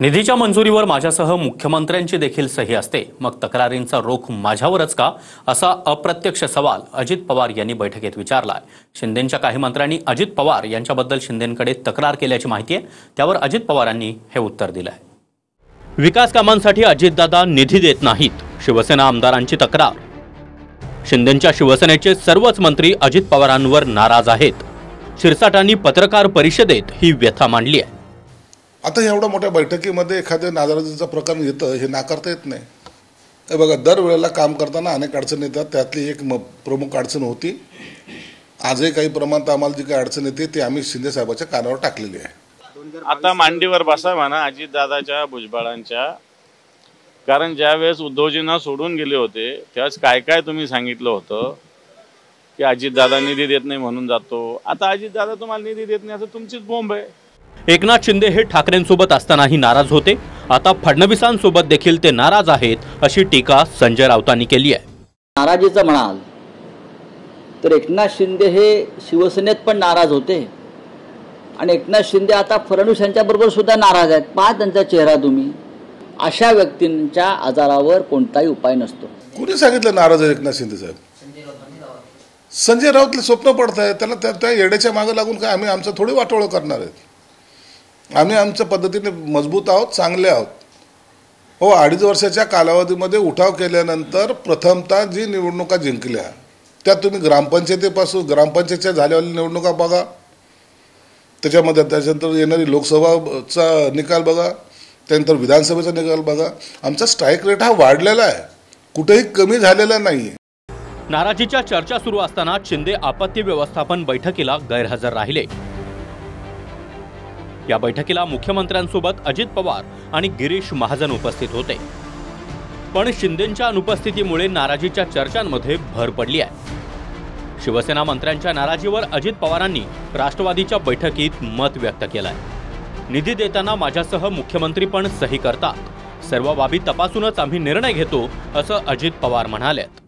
निधीच्या मंजुरीवर माझ्यासह मुख्यमंत्र्यांची देखील सही असते, मग तक्रारींचा रोख माझ्यावरच का, असा अप्रत्यक्ष सवाल अजित पवार यांनी बैठकीत विचारलाय। शिंदेंच्या काही मंत्र्यांनी अजित पवार यांच्याबद्दल शिंदेंकडे तक्रार केल्याची माहिती आहे, त्यावर अजित पवारांनी हे उत्तर दिलंय। विकास कामांसाठी अजितदादा निधी देत नाहीत, शिवसेना आमदारांची तक्रार। शिंदेंच्या शिवसेनेचे सर्वच मंत्री अजित पवारांवर नाराज आहेत। शिरसाटांनी पत्रकार परिषदेत ही व्यथा मांडली आहे। आता एवढ्या मोठ्या बैठकीमध्ये एखाद्या नाराजीचं प्रकरण येतं हे नाकारता येत नाही। हे बघा, दरवेळेला काम करताना अनेक अडचणी येतात, त्यातली एक प्रमुख अडचण होती। आजही काही प्रमाणात आम्हाला जी काही अडचण येते ती आम्ही शिंदे साहेबांच्या कानावर टाकलेली आहे। आता मांडीवर बसा म्हणा अजितदादाच्या भुजबळांच्या, कारण ज्यावेळेस उद्धवजींना सोडून गेले होते त्यावेळेस काय काय तुम्ही सांगितलं होतं की अजितदादा निधी देत नाही म्हणून जातो। आता अजितदादा तुम्हाला निधी देत नाही असं तुमचीच बोंब आहे। एकनाथ शिंदे हे ठाकरेंसोबत असतानाही नाराज होते, आता फडणवीसांसोबत देखील ते नाराज आहेत, अशी टीका संजय राऊतांनी केली आहे। नाराजीचं म्हणाल तर एकनाथ शिंदे हे शिवसेनेत पण नाराज होते आणि एकनाथ शिंदे आता फडणवीस यांच्याबरोबर सुद्धा नाराज आहेत। पहा त्यांचा चेहरा तुम्ही। अशा व्यक्तींच्या आजारावर कोणताही उपाय नसतो। कुणी सांगितलं नाराज आहे एकनाथ शिंदे साहेब? संजय राऊतले स्वप्न पडत आहे, त्याला त्या येड्याच्या मागे लागून काय आम्ही आमचं थोडी वाटोळं करणार आहेत? आम्ही आमच्या पद्धतीने मजबूत आहोत, चांगले आहोत। हो, 2.5 वर्षाच्या कालावधीमध्ये उठाव केल्यानंतर प्रथमतः जी निवडणुका जिंकल्या त्यात तुम्ही ग्रामपंचायतीच्या झालेल्या निवडणुका बघा, त्याच्यानंतर येणारी लोकसभाचा निकाल बघा, त्यानंतर विधानसभेचा निकाल बघा। आमचा स्ट्राईक रेट हा वाढलेला आहे, कुठेही कमी झालेला नाही। नाराजीच्या चर्चा सुरू असताना शिंदे आपत्ती व्यवस्थापन बैठकीला गैरहजर राहिले। या बैठकीला मुख्यमंत्र्यांसोबत अजित पवार आणि गिरीश महाजन उपस्थित होते, पण शिंदेंच्या अनुपस्थितीमुळे नाराजीच्या चर्चांमध्ये भर पडली आहे। शिवसेना मंत्र्यांच्या नाराजीवर अजित पवारांनी राष्ट्रवादीच्या बैठकीत मत व्यक्त केलंय। निधी देताना माझ्यासह मुख्यमंत्री पण सही करतात, सर्व बाबी तपासूनच आम्ही निर्णय घेतो, असं अजित पवार म्हणालेत।